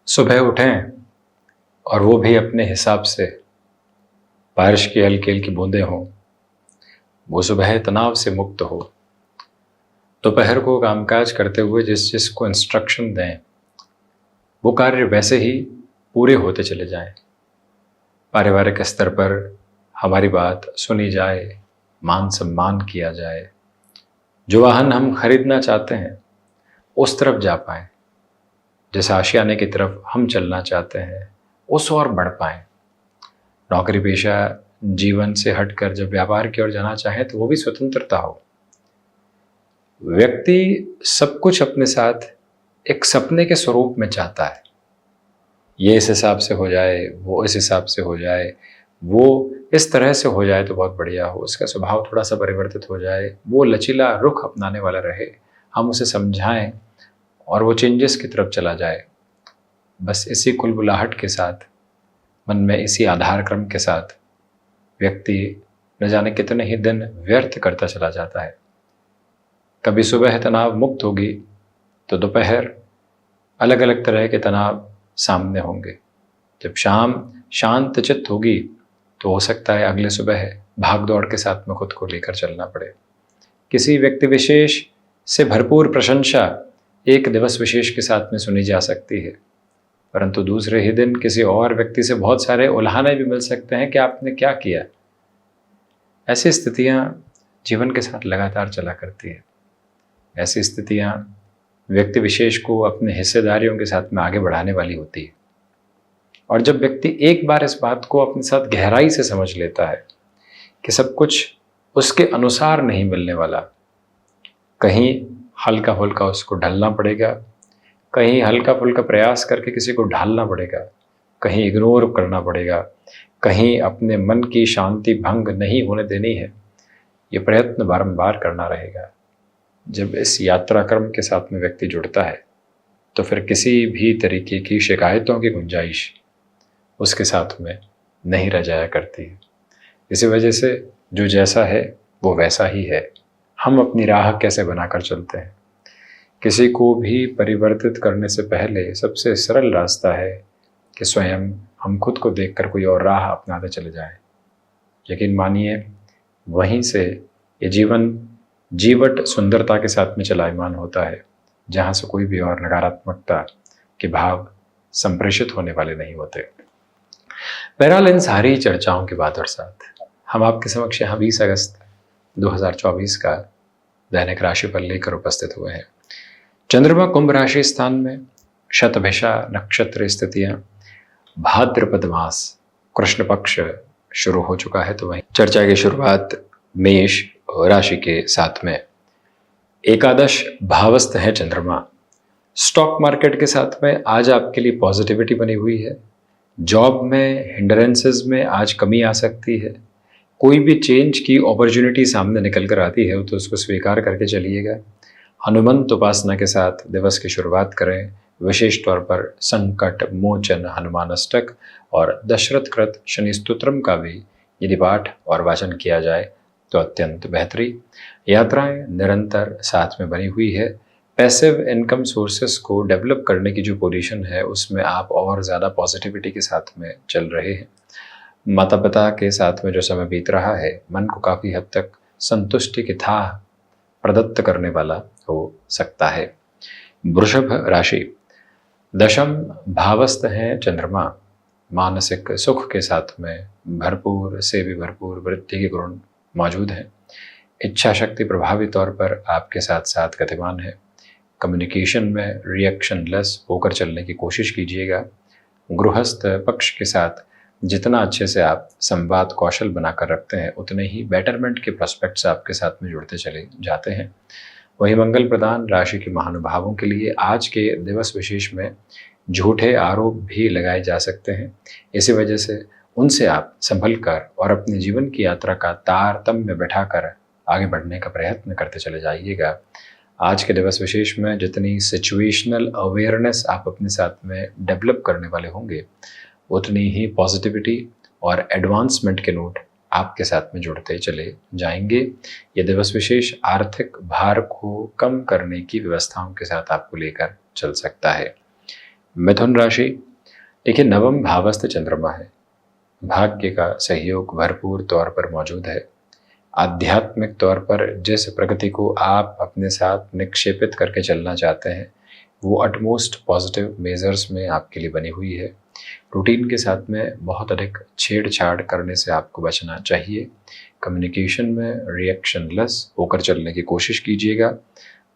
सुबह उठें और वो भी अपने हिसाब से, बारिश की हल्की हल्की बूंदें हों, वो सुबह तनाव से मुक्त हो। दोपहर को कामकाज करते हुए जिस जिसको इंस्ट्रक्शन दें वो कार्य वैसे ही पूरे होते चले जाएं। पारिवारिक स्तर पर हमारी बात सुनी जाए, मान सम्मान किया जाए, जो वाहन हम खरीदना चाहते हैं उस तरफ जा पाएं, जिस आशियाने की तरफ हम चलना चाहते हैं उस ओर बढ़ पाएं। नौकरी पेशा जीवन से हटकर जब व्यापार की ओर जाना चाहें तो वो भी स्वतंत्रता हो। व्यक्ति सब कुछ अपने साथ एक सपने के स्वरूप में चाहता है। ये इस हिसाब से हो जाए, वो इस हिसाब से हो जाए, वो इस तरह से हो जाए तो बहुत बढ़िया हो, उसका स्वभाव थोड़ा सा परिवर्तित हो जाए, वो लचीला रुख अपनाने वाला रहे, हम उसे समझाएं और वो चेंजेस की तरफ चला जाए। बस इसी कुलबुलाहट के साथ, मन में इसी आधार क्रम के साथ व्यक्ति न जाने कितने ही दिन व्यर्थ करता चला जाता है। कभी सुबह तनाव मुक्त होगी तो दोपहर अलग अलग तरह के तनाव सामने होंगे। जब शाम शांत चित्त होगी तो हो सकता है अगले सुबह भाग दौड़ के साथ में खुद को लेकर चलना पड़े। किसी व्यक्ति विशेष से भरपूर प्रशंसा एक दिवस विशेष के साथ में सुनी जा सकती है, परंतु दूसरे ही दिन किसी और व्यक्ति से बहुत सारे उल्हाने भी मिल सकते हैं कि आपने क्या किया। ऐसी स्थितियां जीवन के साथ लगातार चला करती है। ऐसी स्थितियां व्यक्ति विशेष को अपने हिस्सेदारियों के साथ में आगे बढ़ाने वाली होती है। और जब व्यक्ति एक बार इस बात को अपने साथ गहराई से समझ लेता है कि सब कुछ उसके अनुसार नहीं मिलने वाला, कहीं हल्का फुल्का उसको ढलना पड़ेगा, कहीं हल्का फुल्का प्रयास करके किसी को ढालना पड़ेगा, कहीं इग्नोर करना पड़ेगा, कहीं अपने मन की शांति भंग नहीं होने देनी है, ये प्रयत्न बारंबार करना रहेगा। जब इस यात्रा क्रम के साथ में व्यक्ति जुड़ता है तो फिर किसी भी तरीके की शिकायतों की गुंजाइश उसके साथ में नहीं रह जाया करती है। इसी वजह से जो जैसा है वो वैसा ही है। हम अपनी राह कैसे बनाकर चलते हैं। किसी को भी परिवर्तित करने से पहले सबसे सरल रास्ता है कि स्वयं हम खुद को देखकर कोई और राह अपनाते चले जाएं। यकीन मानिए, वहीं से ये जीवन जीवट सुंदरता के साथ में चलायमान होता है, जहाँ से कोई भी और नकारात्मकता के भाव संप्रेषित होने वाले नहीं होते। बहरहाल, इन सारी चर्चाओं के बाद और साथ हम आपके समक्ष यहाँ 20 अगस्त 2024 का दैनिक राशिफल लेकर उपस्थित हुए हैं। चंद्रमा कुंभ राशि स्थान में, शतभिषा नक्षत्र स्थितियां, भाद्रपद मास कृष्ण पक्ष शुरू हो चुका है। तो वहीं चर्चा की शुरुआत मेष राशि के साथ में। एकादश भावस्थ है चंद्रमा। स्टॉक मार्केट के साथ में आज आपके लिए पॉजिटिविटी बनी हुई है। जॉब में हिंडरेंसेस में आज कमी आ सकती है। कोई भी चेंज की अपॉर्चुनिटी सामने निकल कर आती है तो उसको स्वीकार करके चलिएगा। हनुमंत उपासना के साथ दिवस की शुरुआत करें। विशेष तौर पर संकट मोचन हनुमान अष्टक और दशरथ कृत शनि स्तोत्रम का भी यदि पाठ और वाचन किया जाए तो अत्यंत बेहतरी। यात्राएं निरंतर साथ में बनी हुई है। पैसिव इनकम सोर्सेस को डेवलप करने की जो पोजीशन है उसमें आप और ज़्यादा पॉजिटिविटी के साथ में चल रहे हैं। माता पिता के साथ में जो समय बीत रहा है मन को काफ़ी हद तक संतुष्टि की था प्रदत्त करने वाला हो सकता है। वृषभ राशि। दशम भावस्थ है चंद्रमा। मानसिक सुख के साथ में भरपूर से भी भरपूर वृद्धि के गुण मौजूद हैं। इच्छा शक्ति प्रभावी तौर पर आपके साथ साथ गतिमान है। कम्युनिकेशन में रिएक्शन लेस होकर चलने की कोशिश कीजिएगा। गृहस्थ पक्ष के साथ जितना अच्छे से आप संवाद कौशल बनाकर रखते हैं उतने ही बेटरमेंट के प्रोस्पेक्ट्स आपके साथ में जुड़ते चले जाते हैं। वहीं मंगल प्रदान राशि के महानुभावों के लिए आज के दिवस विशेष में झूठे आरोप भी लगाए जा सकते हैं। इसी वजह से उनसे आप संभल कर और अपने जीवन की यात्रा का तारतम्य बैठाकर आगे बढ़ने का प्रयत्न करते चले जाइएगा। आज के दिवस विशेष में जितनी सिचुएशनल अवेयरनेस आप अपने साथ में डेवलप करने वाले होंगे उतनी ही पॉजिटिविटी और एडवांसमेंट के नोट आपके साथ में जुड़ते चले जाएंगे। ये दिवस विशेष आर्थिक भार को कम करने की व्यवस्थाओं के साथ आपको लेकर चल सकता है। मिथुन राशि, देखिए नवम भावस्थ चंद्रमा है, भाग्य का सहयोग भरपूर तौर पर मौजूद है। आध्यात्मिक तौर पर जिस प्रगति को आप अपने साथ निक्षेपित करके चलना चाहते हैं वो अटमोस्ट पॉजिटिव मेजर्स में आपके लिए बनी हुई है। रूटीन के साथ में बहुत अधिक छेड़छाड़ करने से आपको बचना चाहिए। कम्युनिकेशन में रिएक्शन लेस होकर चलने की कोशिश कीजिएगा।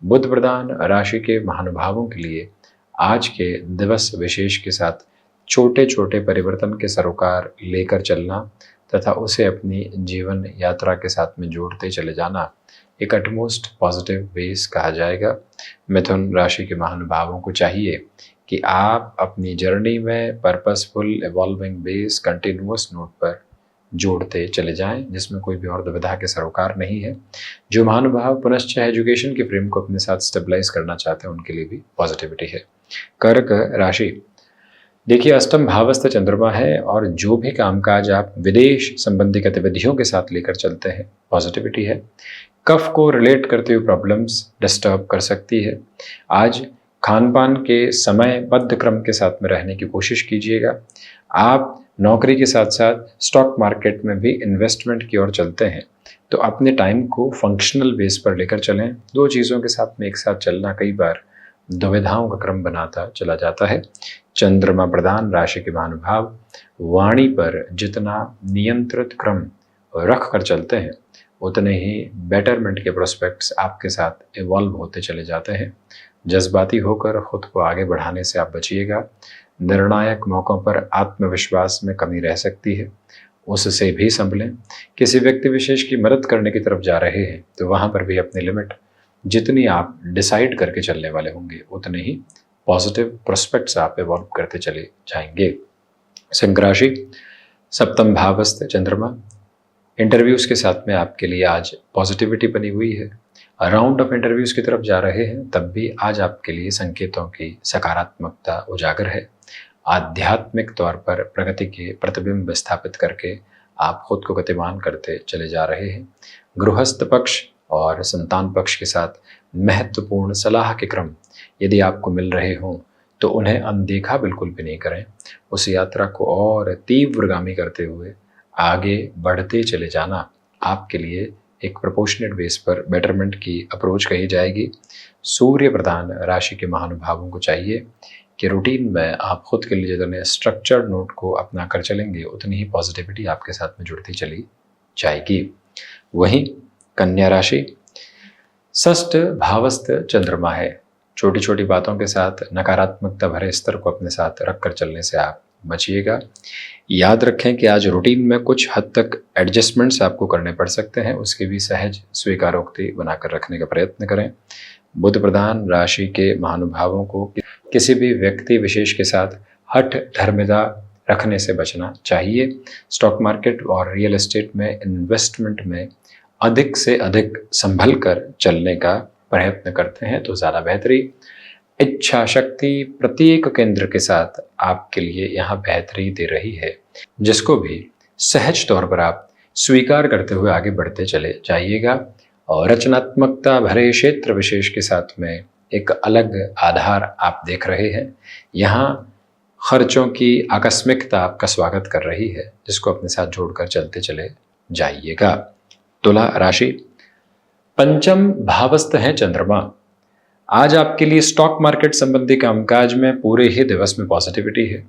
बुध प्रधान राशि के महानुभावों के लिए आज के दिवस विशेष के साथ छोटे छोटे परिवर्तन के सरोकार लेकर चलना तथा उसे अपनी जीवन यात्रा के साथ में जोड़ते चले जाना एक अटमोस्ट पॉजिटिव बेस कहा जाएगा। मिथुन राशि के महानुभावों को चाहिए कि आप अपनी जर्नी में purposeful evolving base continuous note पर जोड़ते चले जाएं, जिसमें कोई भी और दुविधा के सरोकार नहीं है। जो महानुभाव पुनश्च एजुकेशन के फ्रेम को अपने साथ स्टेबलाइज करना चाहते हैं उनके लिए भी पॉजिटिविटी है। कर्क राशि, देखिए अष्टम भावस्थ चंद्रमा है और जो भी कामकाज आप विदेश संबंधी गतिविधियों के साथ लेकर चलते हैं पॉजिटिविटी है। कफ को रिलेट करते हुए प्रॉब्लम्स डिस्टर्ब कर सकती है। आज खान पान के समयबद्ध क्रम के साथ में रहने की कोशिश कीजिएगा। आप नौकरी के साथ साथ स्टॉक मार्केट में भी इन्वेस्टमेंट की ओर चलते हैं तो अपने टाइम को फंक्शनल बेस पर लेकर चलें। दो चीज़ों के साथ में एक साथ चलना कई बार दुविधाओं का क्रम बनाता चला जाता है। चंद्रमा प्रधान राशि के महानुभाव वाणी पर जितना नियंत्रित क्रम रख कर चलते हैं उतने ही बेटरमेंट के प्रोस्पेक्ट्स आपके साथ इवॉल्व होते चले जाते हैं। जज्बाती होकर खुद को आगे बढ़ाने से आप बचिएगा। निर्णायक मौक़ों पर आत्मविश्वास में कमी रह सकती है, उससे भी संभलें। किसी व्यक्ति विशेष की मदद करने की तरफ जा रहे हैं तो वहाँ पर भी अपनी लिमिट जितनी आप डिसाइड करके चलने वाले होंगे उतने ही पॉजिटिव प्रोस्पेक्ट्स आप इवॉल्व करते चले जाएंगे। सिंह राशि, सप्तम भावस्थ चंद्रमा, इंटरव्यूज़ के साथ में आपके लिए आज पॉजिटिविटी बनी हुई है। राउंड ऑफ इंटरव्यूज़ की तरफ जा रहे हैं तब भी आज आपके लिए संकेतों की सकारात्मकता उजागर है। आध्यात्मिक तौर पर प्रगति के प्रतिबिंब स्थापित करके आप खुद को गतिमान करते चले जा रहे हैं। गृहस्थ पक्ष और संतान पक्ष के साथ महत्वपूर्ण सलाह के क्रम यदि आपको मिल रहे हों तो उन्हें अनदेखा बिल्कुल भी नहीं करें। उस यात्रा को और तीव्रगामी करते हुए आगे बढ़ते चले जाना आपके लिए एक प्रोपोर्शनेट बेस पर बेटरमेंट की अप्रोच कही जाएगी। सूर्य प्रधान राशि के महानुभावों को चाहिए कि रूटीन में आप खुद के लिए जितने स्ट्रक्चर्ड नोट को अपना कर चलेंगे उतनी ही पॉजिटिविटी आपके साथ में जुड़ती चली जाएगी। वहीं कन्या राशि, षष्ठ भावस्थ चंद्रमा है। छोटी छोटी बातों के साथ नकारात्मकता भरे स्तर को अपने साथ रख कर चलने से आप बचिएगा। याद रखें कि आज रूटीन में कुछ हद तक एडजस्टमेंट्स आपको करने पड़ सकते हैं, उसकी भी सहज स्वीकारोक्ति बनाकर रखने का प्रयत्न करें। बुध प्रधान राशि के महानुभावों को किसी भी व्यक्ति विशेष के साथ हठ धर्मिता रखने से बचना चाहिए। स्टॉक मार्केट और रियल एस्टेट में इन्वेस्टमेंट में अधिक से अधिक संभल कर चलने का प्रयत्न करते हैं तो ज़्यादा बेहतरी। इच्छा शक्ति प्रत्येक केंद्र के साथ आपके लिए यहाँ बेहतरी दे रही है, जिसको भी सहज तौर पर आप स्वीकार करते हुए आगे बढ़ते चले जाइएगा। और रचनात्मकता भरे क्षेत्र विशेष के साथ में एक अलग आधार आप देख रहे हैं। यहाँ खर्चों की आकस्मिकता आपका स्वागत कर रही है, जिसको अपने साथ जोड़कर चलते चले जाइएगा। तुला राशि, पंचम भावस्थ है चंद्रमा। आज आपके लिए स्टॉक मार्केट संबंधी कामकाज में पूरे ही दिवस में पॉजिटिविटी है।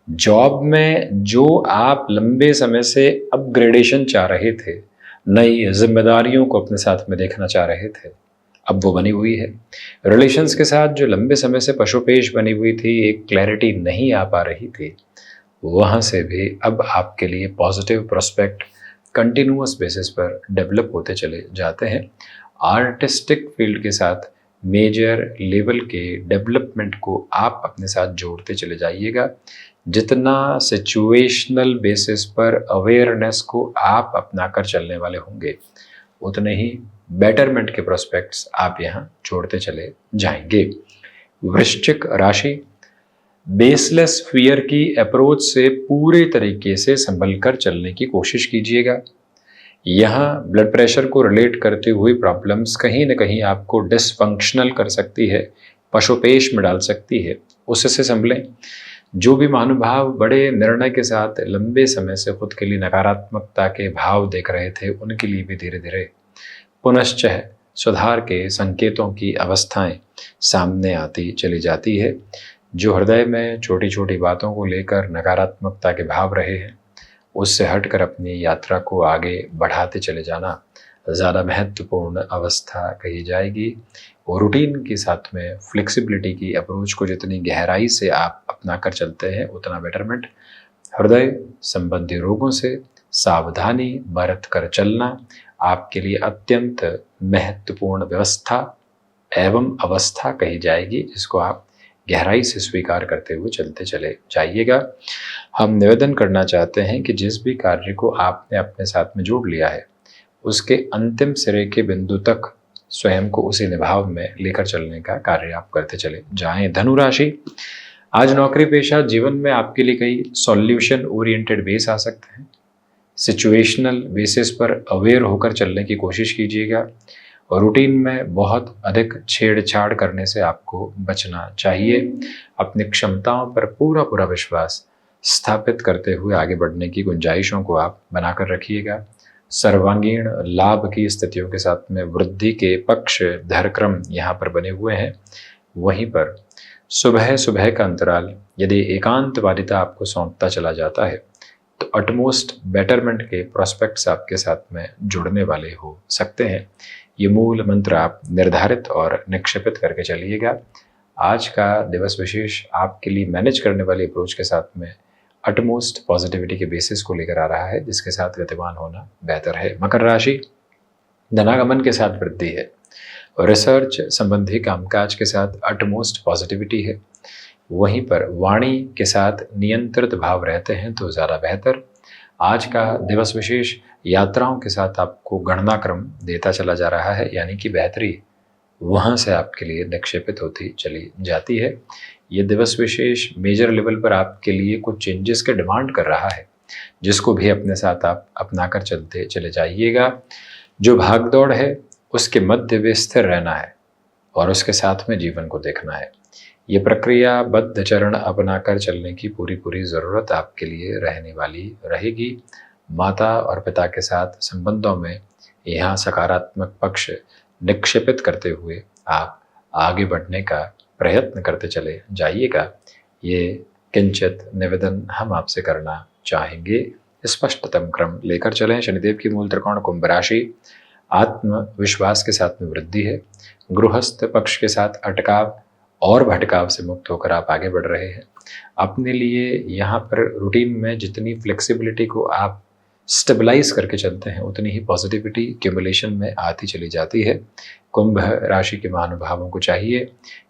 जॉब में जो आप लंबे समय से अपग्रेडेशन चाह रहे थे, नई जिम्मेदारियों को अपने साथ में देखना चाह रहे थे, अब वो बनी हुई है। रिलेशंस के साथ जो लंबे समय से पशुपेश बनी हुई थी, एक क्लैरिटी नहीं आ पा रही थी, वहाँ से भी अब आपके लिए पॉजिटिव प्रोस्पेक्ट कंटिन्यूअस बेसिस पर डेवलप होते चले जाते हैं। आर्टिस्टिक फील्ड के साथ मेजर लेवल के डेवलपमेंट को आप अपने साथ जोड़ते चले जाइएगा। जितना सिचुएशनल बेसिस पर अवेयरनेस को आप अपना कर चलने वाले होंगे उतने ही बेटरमेंट के प्रोस्पेक्ट्स आप यहाँ जोड़ते चले जाएंगे। वृश्चिक राशि, बेसलेस फियर की अप्रोच से पूरे तरीके से संभल कर चलने की कोशिश कीजिएगा। यहाँ ब्लड प्रेशर को रिलेट करती हुई प्रॉब्लम्स कहीं न कहीं आपको डिसफंक्शनल कर सकती है, पशुपेश में डाल सकती है। उससे संभलें। जो भी महानुभाव बड़े निर्णय के साथ लंबे समय से खुद के लिए नकारात्मकता के भाव देख रहे थे, उनके लिए भी धीरे धीरे पुनश्च सुधार के संकेतों की अवस्थाएं सामने आती चली जाती है। जो हृदय में छोटी छोटी बातों को लेकर नकारात्मकता के भाव रहे हैं, उससे हटकर अपनी यात्रा को आगे बढ़ाते चले जाना ज़्यादा महत्वपूर्ण अवस्था कही जाएगी। और रूटीन के साथ में फ्लेक्सिबिलिटी की अप्रोच को जितनी गहराई से आप अपना कर चलते हैं, उतना बेटरमेंट। हृदय संबंधी रोगों से सावधानी बरत कर चलना आपके लिए अत्यंत महत्वपूर्ण व्यवस्था एवं अवस्था कही जाएगी, जिसको आप गहराई से स्वीकार करते हुए चलते चले जाइएगा। हम निवेदन करना चाहते हैं कि जिस भी कार्य को आपने अपने साथ में जोड़ लिया है, उसके अंतिम सिरे के बिंदु तक स्वयं को उसी निभाव में लेकर चलने का कार्य आप करते चले जाएं। धनु राशि, आज नौकरी पेशा जीवन में आपके लिए कई सॉल्यूशन ओरिएंटेड बेस आ सकते हैं। सिचुएशनल बेसिस पर अवेयर होकर चलने की कोशिश कीजिएगा और रूटीन में बहुत अधिक छेड़छाड़ करने से आपको बचना चाहिए। अपनी क्षमताओं पर पूरा पूरा विश्वास स्थापित करते हुए आगे बढ़ने की गुंजाइशों को आप बनाकर रखिएगा। सर्वांगीण लाभ की स्थितियों के साथ में वृद्धि के पक्ष धरक्रम यहाँ पर बने हुए हैं। वहीं पर सुबह सुबह का अंतराल यदि एकांतवादिता आपको सौंपता चला जाता है, तो अटमोस्ट बेटरमेंट के प्रोस्पेक्ट्स आपके साथ में जुड़ने वाले हो सकते हैं। ये मूल मंत्र आप निर्धारित और निक्षेपित करके चलिएगा। आज का दिवस विशेष आपके लिए मैनेज करने वाली अप्रोच के साथ में अटमोस्ट पॉजिटिविटी के बेसिस को लेकर आ रहा है, जिसके साथ गतिमान होना बेहतर है। मकर राशि, धनागमन के साथ वृद्धि है और रिसर्च संबंधी कामकाज के साथ अटमोस्ट पॉजिटिविटी है। वहीं पर वाणी के साथ नियंत्रित भाव रहते हैं तो ज़्यादा बेहतर। आज का दिवस विशेष यात्राओं के साथ आपको गणना क्रम देता चला जा रहा है, यानी कि बेहतरी वहाँ से आपके लिए निक्षेपित होती चली जाती है। ये दिवस विशेष मेजर लेवल पर आपके लिए कुछ चेंजेस के डिमांड कर रहा है, जिसको भी अपने साथ आप अपना कर चलते चले जाइएगा। जो भागदौड़ है उसके मध्य में स्थिर रहना है और उसके साथ में जीवन को देखना है। ये प्रक्रिया बद्ध चरण अपना कर चलने की पूरी पूरी ज़रूरत आपके लिए रहने वाली रहेगी। माता और पिता के साथ संबंधों में यहाँ सकारात्मक पक्ष निक्षेपित करते हुए आप आगे बढ़ने का प्रयत्न करते चले जाइएगा। ये किंचित निवेदन हम आपसे करना चाहेंगे। स्पष्टतम क्रम लेकर चलें। शनिदेव की मूल त्रिकोण कुंभ राशि, आत्मविश्वास के साथ में वृद्धि है। गृहस्थ पक्ष के साथ अटकाव और भटकाव से मुक्त होकर आप आगे बढ़ रहे हैं। अपने लिए यहाँ पर रूटीन में जितनी फ्लेक्सिबिलिटी को आप स्टेबलाइज करके चलते हैं, उतनी ही पॉजिटिविटी क्यूमुलेशन में आती चली जाती है। कुंभ राशि के महानुभावों को चाहिए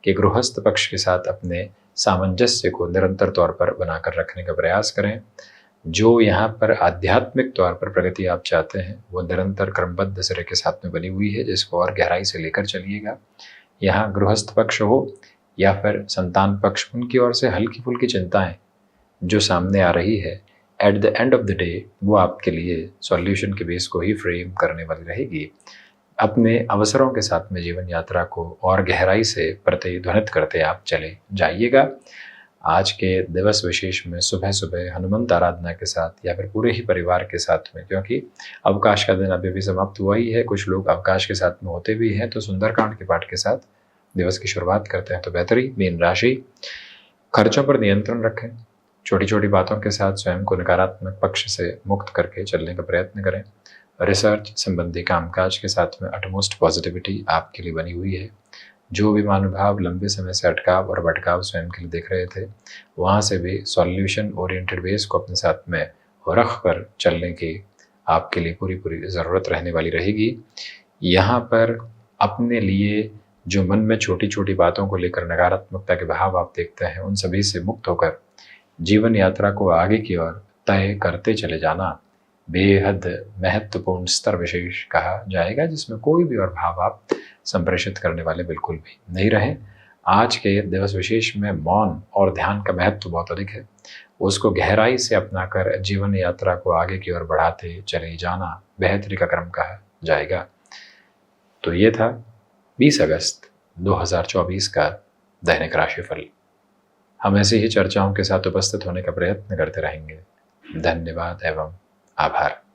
कि गृहस्थ पक्ष के साथ अपने सामंजस्य को निरंतर तौर पर बनाकर रखने का प्रयास करें। जो यहाँ पर आध्यात्मिक तौर पर प्रगति आप चाहते हैं, वो निरंतर क्रमबद्ध सिरे के साथ में बनी हुई है, जिसको और गहराई से लेकर चलिएगा। यहाँ गृहस्थ पक्ष हो या फिर संतान पक्ष, उनकी ओर से हल्की फुल्की चिंताएं जो सामने आ रही है, at the end of the day वो आपके लिए सॉल्यूशन के बेस को ही फ्रेम करने वाली रहेगी। अपने अवसरों के साथ में जीवन यात्रा को और गहराई से प्रतिध्वनित करते आप चले जाइएगा। आज के दिवस विशेष में सुबह सुबह हनुमंत आराधना के साथ या फिर पूरे ही परिवार के साथ में, क्योंकि अवकाश का दिन अभी भी समाप्त हुआ ही है, कुछ लोग अवकाश के साथ में होते भी हैं, तो सुंदरकांड के पाठ के साथ दिवस की शुरुआत करते हैं तो बेहतरी। मीन राशि, खर्चों पर नियंत्रण रखें। छोटी छोटी बातों के साथ स्वयं को नकारात्मक पक्ष से मुक्त करके चलने का प्रयत्न करें। रिसर्च संबंधी कामकाज के साथ में अटमोस्ट पॉजिटिविटी आपके लिए बनी हुई है। जो भी महानुभाव लंबे समय से अटकाव और भटकाव स्वयं के लिए देख रहे थे, वहाँ से भी सॉल्यूशन ओरिएंटेड बेस को अपने साथ में रख कर चलने की आपके लिए पूरी पूरी ज़रूरत रहने वाली रहेगी। यहाँ पर अपने लिए जो मन में छोटी छोटी बातों को लेकर नकारात्मकता के भाव आप देखते हैं, उन सभी से मुक्त होकर जीवन यात्रा को आगे की ओर तय करते चले जाना बेहद महत्वपूर्ण स्तर विशेष कहा जाएगा, जिसमें कोई भी और भाव आप संप्रेषित करने वाले बिल्कुल भी नहीं रहें। आज के दिवस विशेष में मौन और ध्यान का महत्व बहुत अधिक है। उसको गहराई से अपनाकर जीवन यात्रा को आगे की ओर बढ़ाते चले जाना बेहतरी का क्रम कहा जाएगा। तो ये था 20 अगस्त 2024 का दैनिक राशिफल। हम ऐसी ही चर्चाओं के साथ उपस्थित होने का प्रयत्न करते रहेंगे। धन्यवाद एवं आभार।